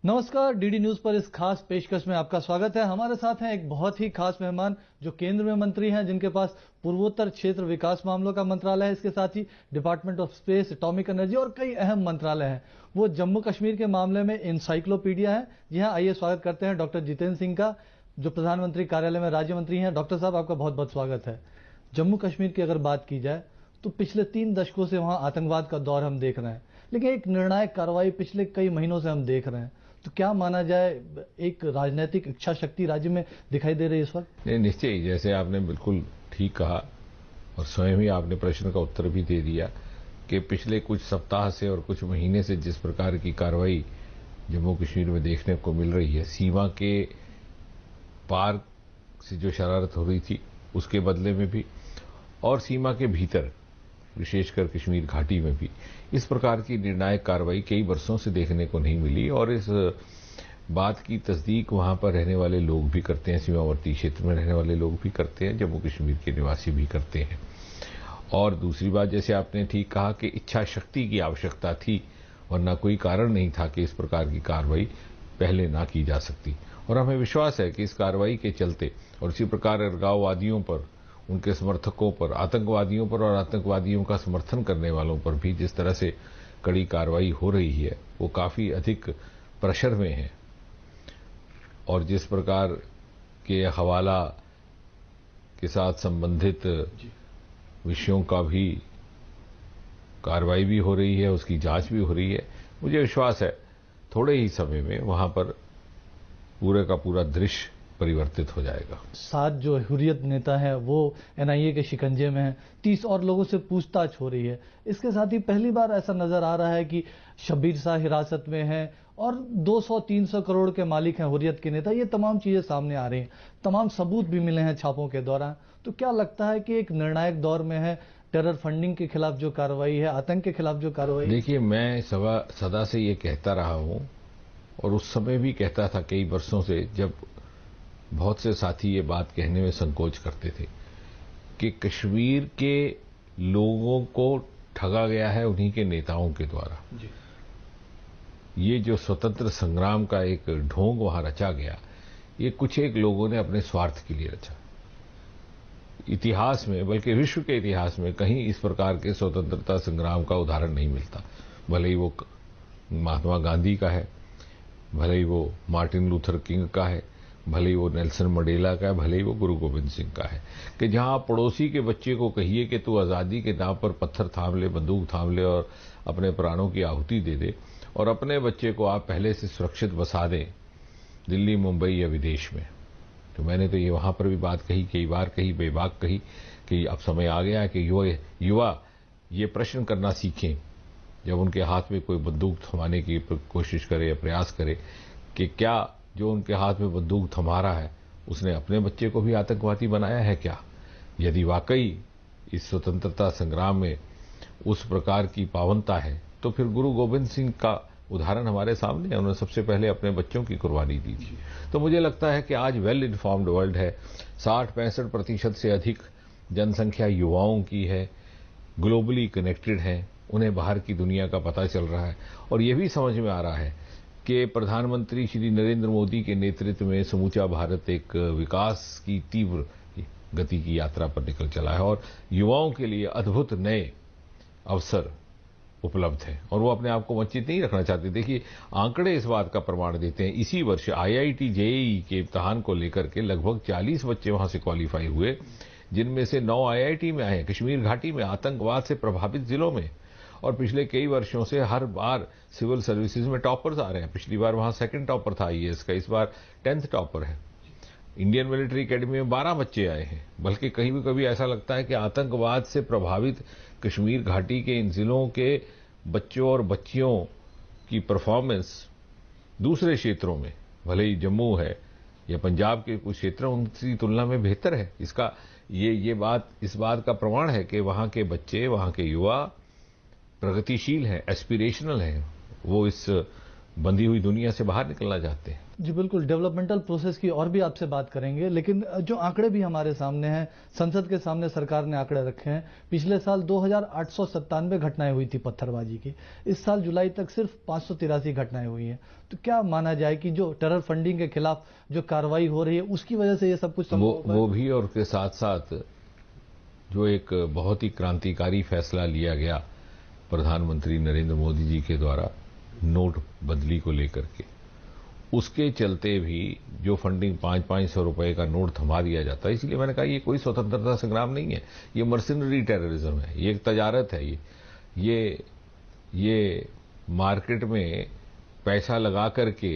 नमस्कार, DD news पर इस खास पेशकश में आपका स्वागत है। हमारे साथ हैं एक बहुत ही खास मेहमान जो केंद्र में मंत्री हैं, जिनके पास पूर्वोत्तर क्षेत्र विकास मामलों का मंत्रालय है, इसके साथ ही department of space, atomic energy और कई अहम मंत्रालय हैं। वो जम्मू कश्मीर के मामले में इंसाइक्लोपीडिया है। जी हाँ, आइए स्वागत करते हैं डॉक्टर जितेंद्र सिंह का, जो प्रधानमंत्री कार्यालय में राज्य मंत्री हैं। डॉक्टर साहब, आपका बहुत बहुत स्वागत है। जम्मू कश्मीर की अगर बात की जाए तो पिछले 3 दशकों से वहां आतंकवाद का दौर हम देख रहे हैं, लेकिन एक निर्णायक कार्रवाई पिछले कई महीनों से हम देख रहे हैं। तो क्या माना जाए, एक राजनीतिक इच्छा शक्ति राज्य में दिखाई दे रही है इस वक्त? नहीं, निश्चय ही, जैसे आपने बिल्कुल ठीक कहा और स्वयं ही आपने प्रश्न का उत्तर भी दे दिया कि पिछले कुछ सप्ताह से और कुछ महीने से जिस प्रकार की कार्रवाई जम्मू कश्मीर में देखने को मिल रही है, सीमा के पार से जो शरारत हो रही थी उसके बदले में भी, और सीमा के भीतर विशेषकर कश्मीर घाटी में भी इस प्रकार की निर्णायक कार्रवाई कई वर्षों से देखने को नहीं मिली। और इस बात की तस्दीक वहां पर रहने वाले लोग भी करते हैं, सीमावर्ती क्षेत्र में रहने वाले लोग भी करते हैं, जम्मू कश्मीर के निवासी भी करते हैं। और दूसरी बात, जैसे आपने ठीक कहा कि इच्छा शक्ति की आवश्यकता थी, वरना कोई कारण नहीं था कि इस प्रकार की कार्रवाई पहले ना की जा सकती। और हमें विश्वास है कि इस कार्रवाई के चलते और इसी प्रकार अलगाववादियों पर, उनके समर्थकों पर, आतंकवादियों पर और आतंकवादियों का समर्थन करने वालों पर भी जिस तरह से कड़ी कार्रवाई हो रही है, वो काफी अधिक प्रेशर में है। और जिस प्रकार के हवाला के साथ संबंधित विषयों का भी कार्रवाई भी हो रही है, उसकी जांच भी हो रही है, मुझे विश्वास है थोड़े ही समय में वहां पर पूरे का पूरा दृश्य परिवर्तित हो जाएगा। 7 जो हुर्रियत नेता हैं वो एनआईए के शिकंजे में हैं, 30 और लोगों से पूछताछ हो रही है। इसके साथ ही पहली बार ऐसा नजर आ रहा है कि शब्बीर शाह हिरासत में हैं और 200-300 करोड़ के मालिक हैं हुर्रियत के नेता। ये तमाम चीजें सामने आ रही हैं, तमाम सबूत भी मिले हैं छापों के दौरान। तो क्या लगता है कि एक निर्णायक दौर में है टेरर फंडिंग के खिलाफ जो कार्रवाई है, आतंक के खिलाफ जो कार्रवाई? देखिए, मैं सदा से ये कहता रहा हूं और उस समय भी कहता था कई वर्षों से, जब बहुत से साथी ये बात कहने में संकोच करते थे कि कश्मीर के लोगों को ठगा गया है उन्हीं के नेताओं के द्वारा। ये जो स्वतंत्र संग्राम का एक ढोंग वहां रचा गया, ये कुछ एक लोगों ने अपने स्वार्थ के लिए रचा। इतिहास में, बल्कि विश्व के इतिहास में कहीं इस प्रकार के स्वतंत्रता संग्राम का उदाहरण नहीं मिलता। भले ही वो महात्मा गांधी का है, भले ही वो मार्टिन लूथर किंग का है, भले ही वो नेल्सन मंडेला का है, भले ही वो गुरु गोविंद सिंह का है, कि जहां आप पड़ोसी के बच्चे को कहिए कि तू आजादी के नाम पर पत्थर थाम ले, बंदूक थाम ले और अपने प्राणों की आहुति दे दे, और अपने बच्चे को आप पहले से सुरक्षित बसा दें दिल्ली, मुंबई या विदेश में। तो मैंने तो ये वहां पर भी बात कही, कई बार कही, बेबाक कही कि अब समय आ गया है कि युवा ये प्रश्न करना सीखें जब उनके हाथ में कोई बंदूक थमाने की कोशिश करे या प्रयास करे, कि क्या जो उनके हाथ में बंदूक थमा रहा है उसने अपने बच्चे को भी आतंकवादी बनाया है क्या? यदि वाकई इस स्वतंत्रता संग्राम में उस प्रकार की पावनता है तो फिर गुरु गोविंद सिंह का उदाहरण हमारे सामने है। उन्होंने सबसे पहले अपने बच्चों की कुर्बानी दी थी। तो मुझे लगता है कि आज वेल इन्फॉर्म्ड वर्ल्ड है, 60-65% से अधिक जनसंख्या युवाओं की है, ग्लोबली कनेक्टेड है, उन्हें बाहर की दुनिया का पता चल रहा है और ये भी समझ में आ रहा है कि प्रधानमंत्री श्री नरेंद्र मोदी के नेतृत्व में समूचा भारत एक विकास की तीव्र गति की यात्रा पर निकल चला है और युवाओं के लिए अद्भुत नए अवसर उपलब्ध है और वो अपने आप को वंचित नहीं रखना चाहते। देखिए, आंकड़े इस बात का प्रमाण देते हैं। इसी वर्ष आईआईटी जेईई के इम्तिहान को लेकर के लगभग 40 बच्चे वहां से क्वालिफाई हुए, जिनमें से 9 आईआईटी में आए, कश्मीर घाटी में आतंकवाद से प्रभावित जिलों में। और पिछले कई वर्षों से हर बार सिविल सर्विसेज में टॉपर्स आ रहे हैं। पिछली बार वहां 2nd टॉपर था आईएएस का, इस बार 10th टॉपर है। इंडियन मिलिट्री एकेडमी में 12 बच्चे आए हैं। बल्कि कहीं भी कभी ऐसा लगता है कि आतंकवाद से प्रभावित कश्मीर घाटी के इन जिलों के बच्चों और बच्चियों की परफॉर्मेंस दूसरे क्षेत्रों में, भले ही जम्मू है या पंजाब के कुछ क्षेत्र, उनकी तुलना में बेहतर है। इसका इस बात का प्रमाण है कि वहां के बच्चे, वहां के युवा प्रगतिशील हैं, एस्पिरेशनल हैं, वो इस बंधी हुई दुनिया से बाहर निकलना चाहते हैं। जी बिल्कुल, डेवलपमेंटल प्रोसेस की और भी आपसे बात करेंगे, लेकिन जो आंकड़े भी हमारे सामने हैं, संसद के सामने सरकार ने आंकड़े रखे हैं। पिछले साल 2897 घटनाएं हुई थी पत्थरबाजी की। इस साल जुलाई तक सिर्फ 583 घटनाएं हुई हैं। तो क्या माना जाए कि जो टेरर फंडिंग के खिलाफ जो कार्रवाई हो रही है, उसकी वजह से ये सब कुछ संभव हो पाया? वो भी, और उसके साथ साथ जो एक बहुत ही क्रांतिकारी फैसला लिया गया प्रधानमंत्री नरेंद्र मोदी जी के द्वारा नोट बदली को लेकर के, उसके चलते भी जो फंडिंग 500 रुपए का नोट थमा दिया जाता है। इसलिए मैंने कहा ये कोई स्वतंत्रता संग्राम नहीं है, ये मर्सिनरी टेररिज्म है, ये एक तजारत है। ये मार्केट में पैसा लगा करके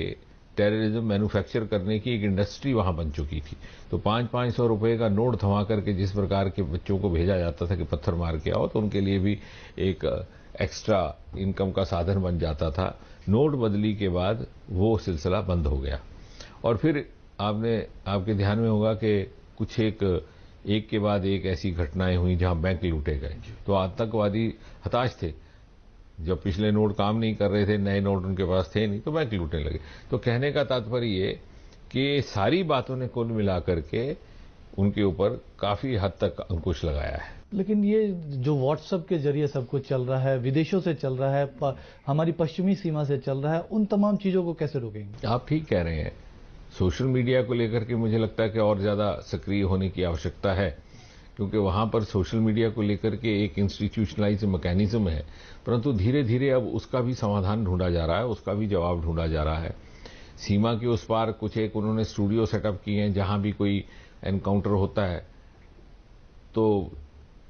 टेररिज्म मैन्युफैक्चर करने की एक इंडस्ट्री वहां बन चुकी थी। तो 500 रुपए का नोट थमा करके जिस प्रकार के बच्चों को भेजा जाता था कि पत्थर मार के आओ, तो उनके लिए भी एक एक्स्ट्रा इनकम का साधन बन जाता था। नोट बदली के बाद वो सिलसिला बंद हो गया। और फिर आपके ध्यान में होगा कि कुछ एक के बाद एक ऐसी घटनाएं हुई जहां बैंक लूटे गए। तो आतंकवादी हताश थे, जब पिछले नोट काम नहीं कर रहे थे, नए नोट उनके पास थे नहीं, तो बैंक लूटने लगे। तो कहने का तात्पर्य ये कि सारी बातों ने कुल मिलाकर के उनके ऊपर काफी हद तक अंकुश लगाया है। लेकिन ये जो व्हाट्सएप के जरिए सब कुछ चल रहा है, विदेशों से चल रहा है, हमारी पश्चिमी सीमा से चल रहा है, उन तमाम चीजों को कैसे रोकेंगे? आप ठीक कह रहे हैं। सोशल मीडिया को लेकर के मुझे लगता है कि और ज्यादा सक्रिय होने की आवश्यकता है, क्योंकि वहां पर सोशल मीडिया को लेकर के एक इंस्टीट्यूशनलाइज्ड मैकेनिज्म है, परंतु धीरे धीरे अब उसका भी समाधान ढूंढा जा रहा है, उसका भी जवाब ढूंढा जा रहा है। सीमा के उस पार कुछ एक उन्होंने स्टूडियो सेटअप किए हैं, जहां भी कोई एनकाउंटर होता है तो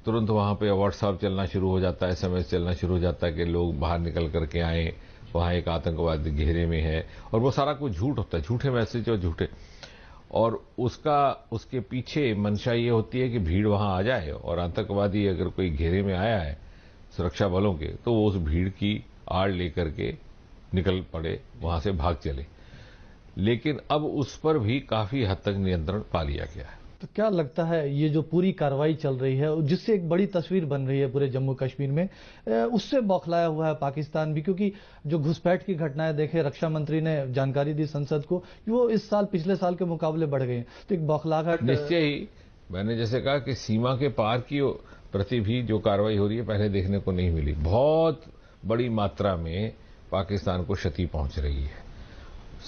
तुरंत वहां पे व्हाट्सएप चलना शुरू हो जाता है, एसएमएस चलना शुरू हो जाता है कि लोग बाहर निकल करके आए, वहां एक आतंकवादी घेरे में है, और वो सारा कुछ झूठ होता है, झूठे मैसेज और झूठे, और उसके पीछे मंशा ये होती है कि भीड़ वहां आ जाए, और आतंकवादी अगर कोई घेरे में आया है सुरक्षा बलों के, तो वो उस भीड़ की आड़ लेकर के निकल पड़े, वहां से भाग चले। लेकिन अब उस पर भी काफी हद तक नियंत्रण पा लिया गया है। तो क्या लगता है ये जो पूरी कार्रवाई चल रही है, जिससे एक बड़ी तस्वीर बन रही है पूरे जम्मू कश्मीर में, उससे बौखलाया हुआ है पाकिस्तान भी? क्योंकि जो घुसपैठ की घटनाएं देखे, रक्षा मंत्री ने जानकारी दी संसद को, वो इस साल पिछले साल के मुकाबले बढ़ गए हैं। तो एक बौखलाहट निश्चय ही, मैंने जैसे कहा कि सीमा के पार की प्रति भी जो कार्रवाई हो रही है पहले देखने को नहीं मिली। बहुत बड़ी मात्रा में पाकिस्तान को क्षति पहुंच रही है।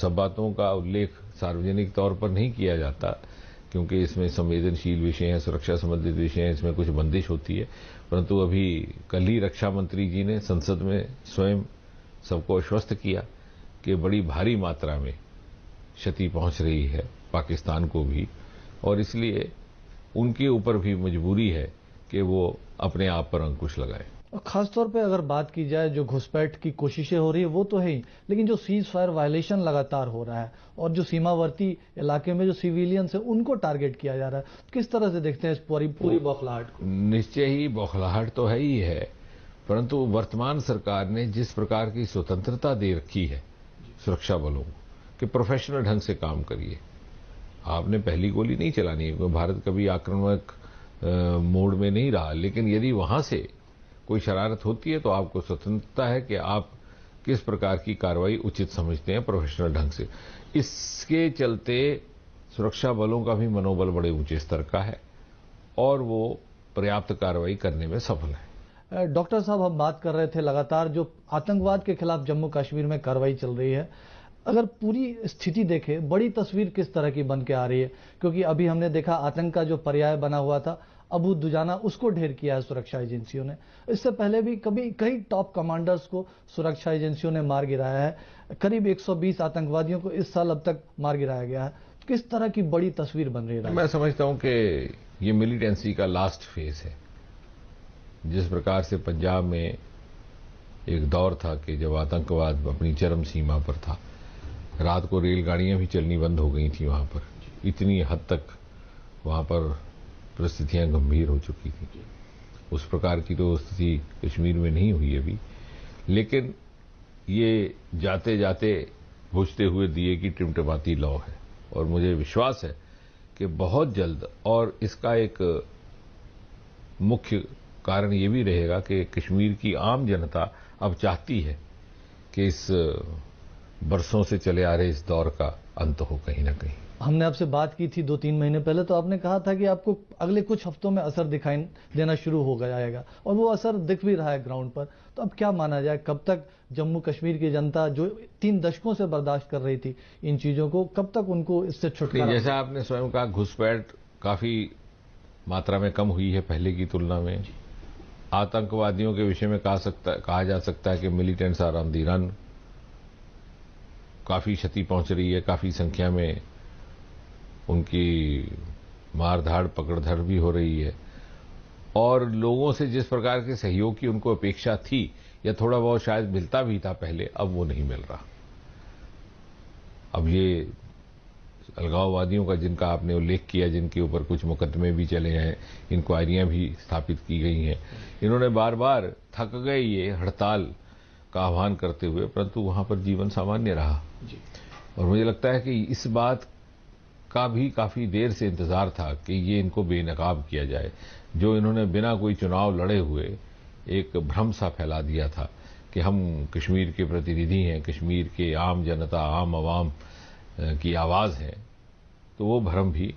सब बातों का उल्लेख सार्वजनिक तौर पर नहीं किया जाता, क्योंकि इसमें संवेदनशील विषय हैं, सुरक्षा संबंधित विषय हैं, इसमें कुछ बंदिश होती है। परंतु अभी कल ही रक्षा मंत्री जी ने संसद में स्वयं सबको आश्वस्त किया कि बड़ी भारी मात्रा में क्षति पहुंच रही है पाकिस्तान को भी, और इसलिए उनके ऊपर भी मजबूरी है कि वो अपने आप पर अंकुश लगाए। और खासतौर पे अगर बात की जाए, जो घुसपैठ की कोशिशें हो रही है वो तो है ही, लेकिन जो सीज फायर वायलेशन लगातार हो रहा है, और जो सीमावर्ती इलाके में जो सिविलियंस है उनको टारगेट किया जा रहा है, किस तरह से देखते हैं इस पूरी बौखलाहट को? निश्चय ही बौखलाहट तो है ही है, परंतु वर्तमान सरकार ने जिस प्रकार की स्वतंत्रता दे रखी है सुरक्षा बलों को कि प्रोफेशनल ढंग से काम करिए, आपने पहली गोली नहीं चलानी है, क्योंकि भारत कभी आक्रामक मोड में नहीं रहा, लेकिन यदि वहां से कोई शरारत होती है तो आपको स्वतंत्रता है कि आप किस प्रकार की कार्रवाई उचित समझते हैं प्रोफेशनल ढंग से। इसके चलते सुरक्षा बलों का भी मनोबल बड़े ऊंचे स्तर का है और वो पर्याप्त कार्रवाई करने में सफल है। डॉक्टर साहब, हम बात कर रहे थे लगातार जो आतंकवाद के खिलाफ जम्मू कश्मीर में कार्रवाई चल रही है, अगर पूरी स्थिति देखें, बड़ी तस्वीर किस तरह की बन के आ रही है? क्योंकि अभी हमने देखा आतंक का जो पर्याय बना हुआ था अबू दुजाना, उसको ढेर किया है सुरक्षा एजेंसियों ने। इससे पहले भी कई टॉप कमांडर्स को सुरक्षा एजेंसियों ने मार गिराया है। करीब 120 आतंकवादियों को इस साल अब तक मार गिराया गया है। किस तरह की बड़ी तस्वीर बन रही है? मैं समझता हूं कि ये मिलिटेंसी का लास्ट फेज है। जिस प्रकार से पंजाब में एक दौर था कि जब आतंकवाद अपनी चरम सीमा पर था, रात को रेलगाड़ियां भी चलनी बंद हो गई थी वहां पर, इतनी हद तक वहां पर परिस्थितियां गंभीर हो चुकी थी। उस प्रकार की तो स्थिति कश्मीर में नहीं हुई अभी, लेकिन ये जाते जाते बुझते हुए दिए की टिमटिमाती लौ है, और मुझे विश्वास है कि बहुत जल्द, और इसका एक मुख्य कारण ये भी रहेगा कि कश्मीर की आम जनता अब चाहती है कि इस बरसों से चले आ रहे इस दौर का अंत हो कहीं ना कहीं। हमने आपसे बात की थी 2-3 महीने पहले, तो आपने कहा था कि आपको अगले कुछ हफ्तों में असर दिखाई देना शुरू हो जाएगा, और वो असर दिख भी रहा है ग्राउंड पर। तो अब क्या माना जाए, कब तक जम्मू कश्मीर की जनता जो 3 दशकों से बर्दाश्त कर रही थी इन चीजों को, कब तक उनको इससे छुटकारा? जैसा आपने स्वयं कहा, घुसपैठ काफी मात्रा में कम हुई है पहले की तुलना में। आतंकवादियों के विषय में कहा जा सकता है कि militants are on the run, काफी क्षति पहुंच रही है, काफी संख्या में उनकी मारधाड़ पकड़धड़ भी हो रही है, और लोगों से जिस प्रकार के सहयोग की उनको अपेक्षा थी या थोड़ा बहुत शायद मिलता भी था पहले, अब वो नहीं मिल रहा। अब ये अलगाववादियों का जिनका आपने उल्लेख किया, जिनके ऊपर कुछ मुकदमे भी चले हैं, इंक्वायरियां भी स्थापित की गई हैं, इन्होंने बार बार थक गए ये हड़ताल का आह्वान करते हुए, परंतु वहां पर जीवन सामान्य रहा जी। और मुझे लगता है कि इस बात का भी काफी देर से इंतजार था कि ये इनको बेनकाब किया जाए। जो इन्होंने बिना कोई चुनाव लड़े हुए एक भ्रम सा फैला दिया था कि हम कश्मीर के प्रतिनिधि हैं, कश्मीर के आम जनता, आम आवाम की आवाज है, तो वो भ्रम भी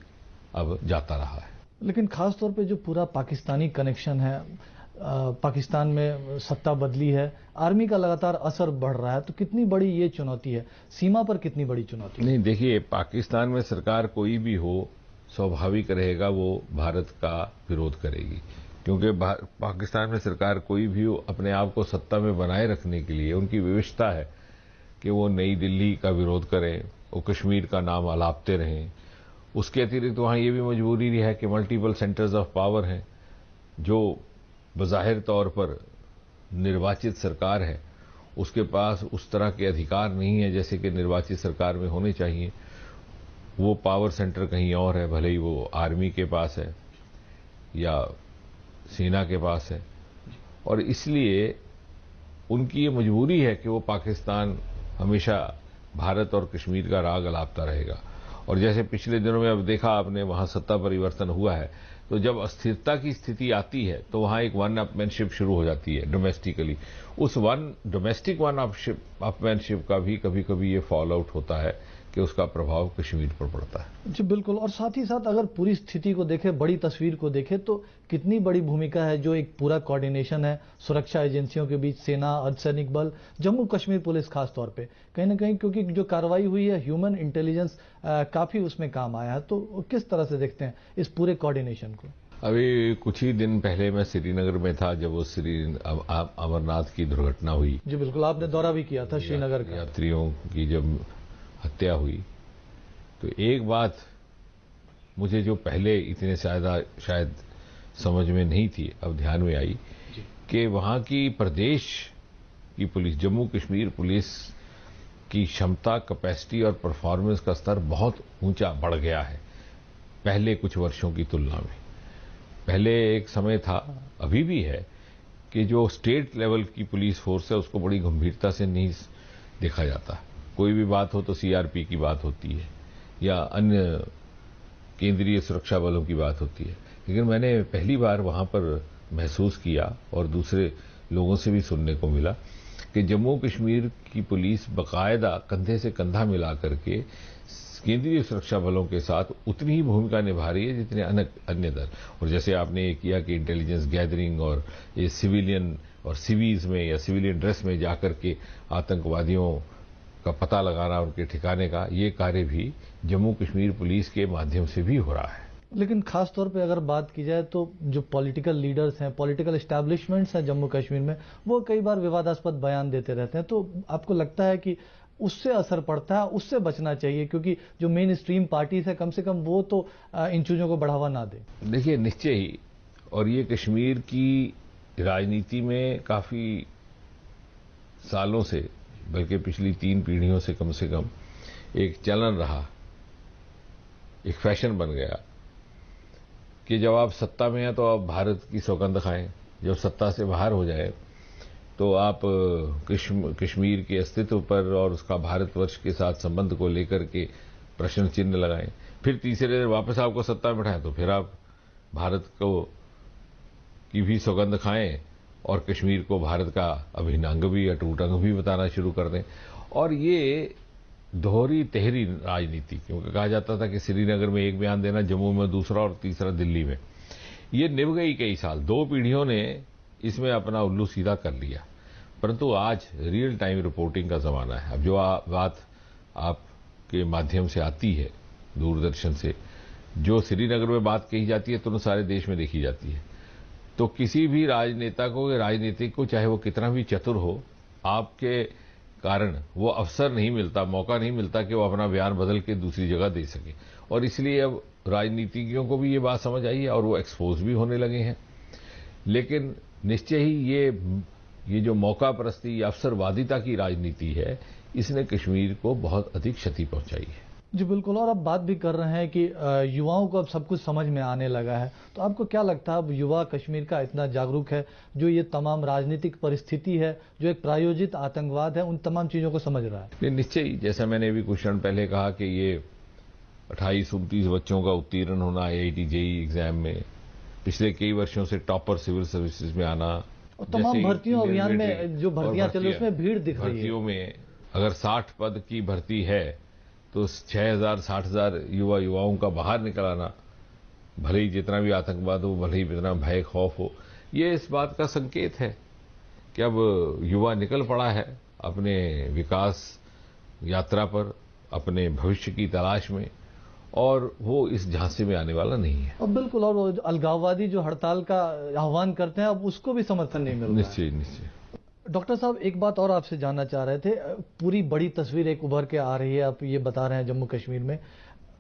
अब जाता रहा है। लेकिन खास तौर पे जो पूरा पाकिस्तानी कनेक्शन है, पाकिस्तान में सत्ता बदली है, आर्मी का लगातार असर बढ़ रहा है, तो कितनी बड़ी ये चुनौती है, सीमा पर कितनी बड़ी चुनौती है? नहीं, देखिए, पाकिस्तान में सरकार कोई भी हो, स्वाभाविक रहेगा वो भारत का विरोध करेगी, क्योंकि पाकिस्तान में सरकार कोई भी हो, अपने आप को सत्ता में बनाए रखने के लिए उनकी विवशता है कि वो नई दिल्ली का विरोध करें, वो कश्मीर का नाम अलापते रहें। उसके अतिरिक्त वहां ये भी मजबूरी है कि मल्टीपल सेंटर्स ऑफ पावर हैं, जो बज़ाहिर तौर पर निर्वाचित सरकार है उसके पास उस तरह के अधिकार नहीं है जैसे कि निर्वाचित सरकार में होने चाहिए। वो पावर सेंटर कहीं और है, भले ही वो आर्मी के पास है या सेना के पास है, और इसलिए उनकी ये मजबूरी है कि वो पाकिस्तान हमेशा भारत और कश्मीर का राग अलापता रहेगा। और जैसे पिछले दिनों में अब देखा आपने, वहां सत्ता परिवर्तन हुआ है, तो जब अस्थिरता की स्थिति आती है तो वहां एक वन अपमैनशिप शुरू हो जाती है डोमेस्टिकली। उस डोमेस्टिक वन अपमैनशिप का भी कभी कभी ये फॉल आउट होता है कि उसका प्रभाव कश्मीर पर पड़ता है। जी बिल्कुल। और साथ ही साथ अगर पूरी स्थिति को देखें, बड़ी तस्वीर को देखें, तो कितनी बड़ी भूमिका है जो एक पूरा कोऑर्डिनेशन है सुरक्षा एजेंसियों के बीच, सेना, अर्धसैनिक बल, जम्मू कश्मीर पुलिस खास तौर पे, कहीं ना कहीं क्योंकि जो कार्रवाई हुई है ह्यूमन इंटेलिजेंस काफी उसमें काम आया है। तो किस तरह से देखते हैं इस पूरे कोऑर्डिनेशन को? अभी कुछ ही दिन पहले मैं श्रीनगर में था जब वो अमरनाथ की दुर्घटना हुई। जी बिल्कुल, आपने दौरा भी किया था श्रीनगर का। यात्रियों की जब हत्या हुई तो एक बात मुझे जो पहले इतने शायद समझ में नहीं थी, अब ध्यान में आई कि वहां की प्रदेश की पुलिस, जम्मू कश्मीर पुलिस की क्षमता, कैपेसिटी और परफॉर्मेंस का स्तर बहुत ऊंचा बढ़ गया है पहले कुछ वर्षों की तुलना में। पहले एक समय था, अभी भी है, कि जो स्टेट लेवल की पुलिस फोर्स है उसको बड़ी गंभीरता से नहीं देखा जाता। कोई भी बात हो तो सीआरपी की बात होती है या अन्य केंद्रीय सुरक्षा बलों की बात होती है, लेकिन मैंने पहली बार वहां पर महसूस किया और दूसरे लोगों से भी सुनने को मिला कि जम्मू कश्मीर की पुलिस बाकायदा कंधे से कंधा मिला करके केंद्रीय सुरक्षा बलों के साथ उतनी ही भूमिका निभा रही है जितने अन्य दल। और जैसे आपने ये किया कि इंटेलिजेंस गैदरिंग और ये सिविलियन और सिवीज में या सिविलियन ड्रेस में जाकर के आतंकवादियों का पता लगाना, उनके ठिकाने का, ये कार्य भी जम्मू कश्मीर पुलिस के माध्यम से भी हो रहा है। लेकिन खास तौर पे अगर बात की जाए तो जो पॉलिटिकल लीडर्स हैं, पॉलिटिकल एस्टैब्लिशमेंट्स हैं जम्मू कश्मीर में, वो कई बार विवादास्पद बयान देते रहते हैं। तो आपको लगता है कि उससे असर पड़ता है, उससे बचना चाहिए, क्योंकि जो मेन स्ट्रीम पार्टीज है कम से कम वो तो इन चीजों को बढ़ावा ना दे? देखिए, निश्चय ही, और ये कश्मीर की राजनीति में काफी सालों से, बल्कि पिछली 3 पीढ़ियों से कम एक चलन रहा, एक फैशन बन गया कि जब आप सत्ता में हैं तो आप भारत की सौगंध खाएं, जब सत्ता से बाहर हो जाए तो आप कश्मीर के अस्तित्व पर और उसका भारतवर्ष के साथ संबंध को लेकर के प्रश्न चिन्ह लगाएं, फिर तीसरे दिन वापस आपको सत्ता में बैठाएं तो फिर आप भारत को की भी सौगंध खाएं और कश्मीर को भारत का अभिन्न अंग भी, अटूट अंग भी बताना शुरू कर दें। और ये दोहरी तेहरी राजनीति, क्योंकि कहा जाता था कि श्रीनगर में एक बयान देना, जम्मू में दूसरा और तीसरा दिल्ली में, ये निभ गई कई साल। 2 पीढ़ियों ने इसमें अपना उल्लू सीधा कर लिया। परंतु आज रियल टाइम रिपोर्टिंग का जमाना है। अब जो बात आपके माध्यम से आती है दूरदर्शन से, जो श्रीनगर में बात कही जाती है तुरंत सारे देश में देखी जाती है। तो किसी भी राजनेता को या राजनीतिक को, चाहे वो कितना भी चतुर हो, आपके कारण वो अवसर नहीं मिलता, मौका नहीं मिलता कि वो अपना बयान बदल के दूसरी जगह दे सके। और इसलिए अब राजनीतिज्ञों को भी ये बात समझ आई है और वो एक्सपोज भी होने लगे हैं। लेकिन निश्चय ही ये जो मौका परस्ती या अवसरवादिता की राजनीति है, इसने कश्मीर को बहुत अधिक क्षति पहुंचाई है। जी बिल्कुल। और अब बात भी कर रहे हैं कि युवाओं को अब सब कुछ समझ में आने लगा है, तो आपको क्या लगता है अब युवा कश्मीर का इतना जागरूक है, जो ये तमाम राजनीतिक परिस्थिति है, जो एक प्रायोजित आतंकवाद है, उन तमाम चीजों को समझ रहा है? निश्चय ही, जैसा मैंने भी कुछ क्षण पहले कहा कि ये 28-29 बच्चों का उत्तीर्ण होना IIT JEE एग्जाम में, पिछले कई वर्षों से टॉपर सिविल सर्विसेज में आना, और तमाम भर्तियों अभियान में जो भर्तियां चल रही है उसमें भीड़ दिख रही है। भर्तियों में अगर 60 पद की भर्ती है तो 60,000 युवाओं का बाहर निकल आना, भले ही जितना भी आतंकवाद हो, भले ही जितना भय खौफ हो, ये इस बात का संकेत है कि अब युवा निकल पड़ा है अपने विकास यात्रा पर, अपने भविष्य की तलाश में, और वो इस झांसे में आने वाला नहीं है। और बिल्कुल, और वो अलगाववादी जो हड़ताल का आह्वान करते हैं, अब उसको भी समर्थन नहीं मिल रहा है। निश्चय निश्चय। डॉक्टर साहब, एक बात और आपसे जानना चाह रहे थे। पूरी बड़ी तस्वीर एक उभर के आ रही है, आप ये बता रहे हैं जम्मू कश्मीर में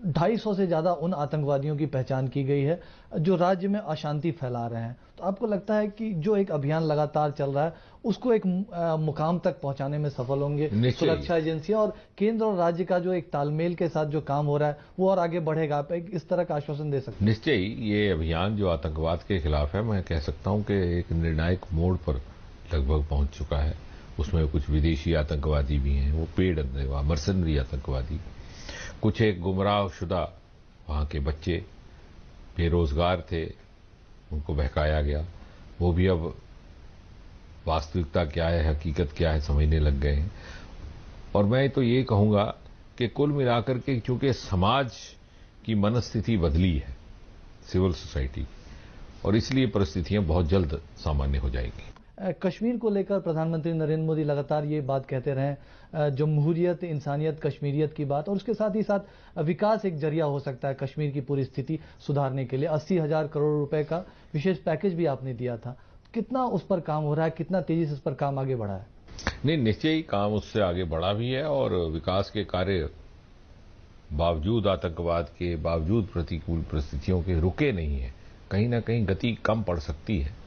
250 से ज्यादा उन आतंकवादियों की पहचान की गई है जो राज्य में अशांति फैला रहे हैं। तो आपको लगता है कि जो एक अभियान लगातार चल रहा है उसको एक मुकाम तक पहुंचाने में सफल होंगे सुरक्षा एजेंसियां, और केंद्र और राज्य का जो एक तालमेल के साथ जो काम हो रहा है वो और आगे बढ़ेगा? आप इस तरह का आश्वासन दे सकते हैं? निश्चय ही, ये अभियान जो आतंकवाद के खिलाफ है, मैं कह सकता हूं कि एक निर्णायक मोड़ पर लगभग पहुंच चुका है। उसमें कुछ विदेशी आतंकवादी भी हैं, वो पेड मर्सनरी आतंकवादी, कुछ एक गुमराह शुदा वहां के बच्चे बेरोजगार थे, उनको बहकाया गया, वो भी अब वास्तविकता क्या है, हकीकत क्या है समझने लग गए हैं। और मैं तो ये कहूंगा कि कुल मिलाकर के चूंकि समाज की मनस्थिति बदली है, सिविल सोसाइटी, और इसलिए परिस्थितियां बहुत जल्द सामान्य हो जाएंगी। कश्मीर को लेकर प्रधानमंत्री नरेंद्र मोदी लगातार ये बात कहते रहे, जमहूरियत, इंसानियत, कश्मीरियत की बात, और उसके साथ ही साथ विकास एक जरिया हो सकता है कश्मीर की पूरी स्थिति सुधारने के लिए। 80,000 करोड़ रुपए का विशेष पैकेज भी आपने दिया था। कितना उस पर काम हो रहा है, कितना तेजी से उस पर काम आगे बढ़ा है? नहीं, निश्चय ही काम उससे आगे बढ़ा भी है, और विकास के कार्य बावजूद आतंकवाद के, बावजूद प्रतिकूल परिस्थितियों के रुके नहीं है। कहीं ना कहीं गति कम पड़ सकती है,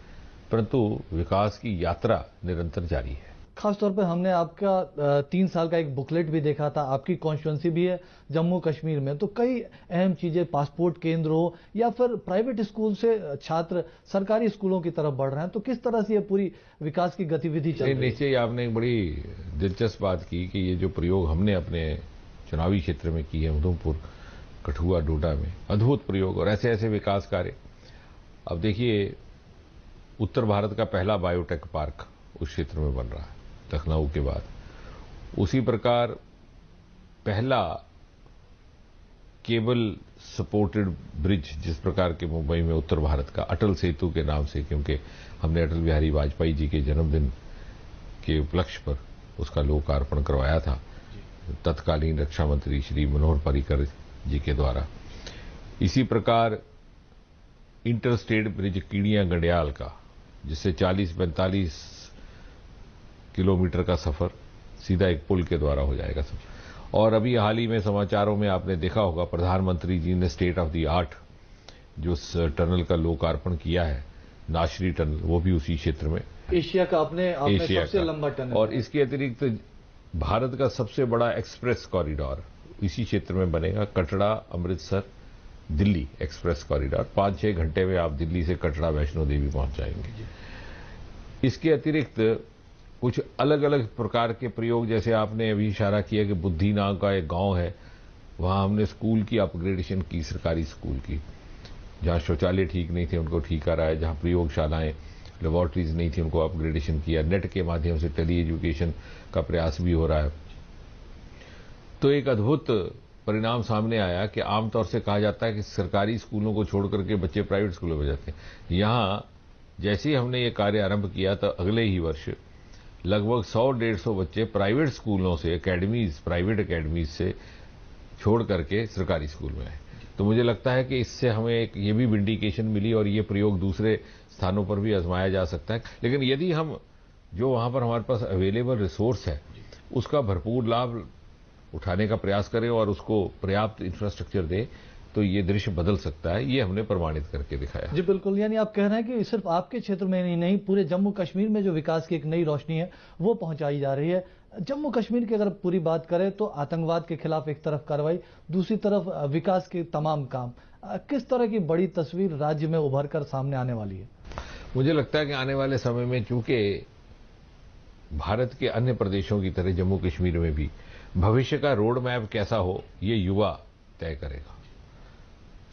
परंतु विकास की यात्रा निरंतर जारी है। खासतौर पर हमने आपका 3 साल का एक बुकलेट भी देखा था। आपकी कॉन्स्टिट्यूंसी भी है जम्मू कश्मीर में, तो कई अहम चीजें, पासपोर्ट केंद्र हो या फिर प्राइवेट स्कूल से छात्र सरकारी स्कूलों की तरफ बढ़ रहे हैं, तो किस तरह से ये पूरी विकास की गतिविधि चल रही है? निश्चय आपने एक बड़ी दिलचस्प बात की कि ये जो प्रयोग हमने अपने चुनावी क्षेत्र में किए, उधमपुर, कठुआ, डोडा में, अद्भुत प्रयोग और ऐसे ऐसे विकास कार्य। अब देखिए, उत्तर भारत का पहला बायोटेक पार्क उस क्षेत्र में बन रहा है लखनऊ के बाद। उसी प्रकार पहला केबल सपोर्टेड ब्रिज, जिस प्रकार के मुंबई में उत्तर भारत का अटल सेतु के नाम से, क्योंकि हमने अटल बिहारी वाजपेयी जी के जन्मदिन के उपलक्ष्य पर उसका लोकार्पण करवाया था तत्कालीन रक्षा मंत्री श्री मनोहर पर्रिकर जी के द्वारा। इसी प्रकार इंटरस्टेट ब्रिज कीड़ियां गंडियाल का, जिससे 40-45 किलोमीटर का सफर सीधा एक पुल के द्वारा हो जाएगा सफर। और अभी हाल ही में समाचारों में आपने देखा होगा, प्रधानमंत्री जी ने स्टेट ऑफ द आर्ट जो टनल का लोकार्पण किया है, नाशरी टनल, वो भी उसी क्षेत्र में, एशिया का अपने सबसे लंबा टनल। और इसके अतिरिक्त भारत का सबसे बड़ा एक्सप्रेस कॉरिडोर इसी क्षेत्र में बनेगा, कटरा अमृतसर दिल्ली एक्सप्रेस कॉरिडोर। 5-6 घंटे में आप दिल्ली से कटरा वैष्णो देवी पहुंच जाएंगे। इसके अतिरिक्त कुछ अलग अलग प्रकार के प्रयोग, जैसे आपने अभी इशारा किया कि बुद्धि नाम का एक गांव है, वहां हमने स्कूल की अपग्रेडेशन की, सरकारी स्कूल की, जहां शौचालय ठीक नहीं थे उनको ठीक कराया, जहां प्रयोगशालाएं, लेबोरेटरीज नहीं थी उनको अपग्रेडेशन किया। नेट के माध्यम से टेली एजुकेशन का प्रयास भी हो रहा है। तो एक अद्भुत परिणाम सामने आया कि आमतौर से कहा जाता है कि सरकारी स्कूलों को छोड़ करके बच्चे प्राइवेट स्कूलों में जाते हैं। यहां जैसे ही हमने ये कार्य आरंभ किया तो अगले ही वर्ष लगभग 100-150 बच्चे प्राइवेट स्कूलों से, प्राइवेट एकेडमीज से छोड़ करके सरकारी स्कूल में आए। तो मुझे लगता है कि इससे हमें एक ये भी विंडिकेशन मिली और ये प्रयोग दूसरे स्थानों पर भी आजमाया जा सकता है। लेकिन यदि हम जो वहां पर हमारे पास अवेलेबल रिसोर्स है उसका भरपूर लाभ उठाने का प्रयास करें और उसको पर्याप्त इंफ्रास्ट्रक्चर दें तो ये दृश्य बदल सकता है। ये हमने प्रमाणित करके दिखाया। जी बिल्कुल, यानी आप कह रहे हैं कि सिर्फ आपके क्षेत्र में ही नहीं, पूरे जम्मू कश्मीर में जो विकास की एक नई रोशनी है वो पहुंचाई जा रही है। जम्मू कश्मीर की अगर पूरी बात करें तो आतंकवाद के खिलाफ एक तरफ कार्रवाई, दूसरी तरफ विकास के तमाम काम, किस तरह की बड़ी तस्वीर राज्य में उभर कर सामने आने वाली है? मुझे लगता है कि आने वाले समय में चूंकि भारत के अन्य प्रदेशों की तरह जम्मू कश्मीर में भी भविष्य का रोड मैप कैसा हो ये युवा तय करेगा।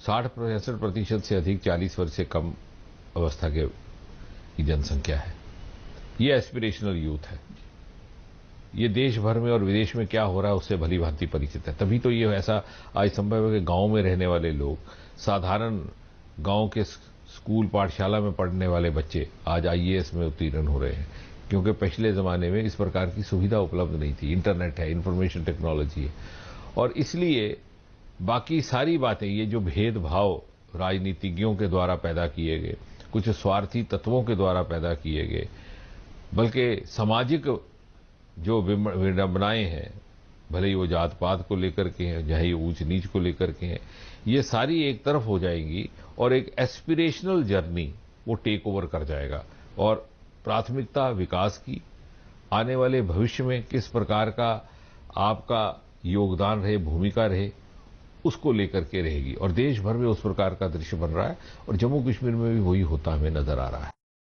60-65% से अधिक 40 वर्ष से कम अवस्था की जनसंख्या है। ये एस्पिरेशनल यूथ है। ये देश भर में और विदेश में क्या हो रहा है उससे भली भांति परिचित है। तभी तो ये ऐसा आज संभव है कि गांव में रहने वाले लोग, साधारण गांव के स्कूल पाठशाला में पढ़ने वाले बच्चे आज आईएएस में उत्तीर्ण हो रहे हैं, क्योंकि पिछले जमाने में इस प्रकार की सुविधा उपलब्ध नहीं थी। इंटरनेट है, इंफॉर्मेशन टेक्नोलॉजी है, और इसलिए बाकी सारी बातें, ये जो भेदभाव राजनीतिज्ञों के द्वारा पैदा किए गए, कुछ स्वार्थी तत्वों के द्वारा पैदा किए गए, बल्कि सामाजिक जो विडंबनाएं हैं, भले ही वो जात पात को लेकर के हैं, चाहे ही ऊंच नीच को लेकर के हैं, ये सारी एक तरफ हो जाएंगी और एक एस्पिरेशनल जर्नी वो टेक ओवर कर जाएगा। और प्राथमिकता विकास की, आने वाले भविष्य में किस प्रकार का आपका योगदान रहे, भूमिका रहे, उसको लेकर के रहेगी। और देश भर में उस प्रकार का दृश्य बन रहा है और जम्मू कश्मीर में भी वही होता हमें नजर आ रहा है।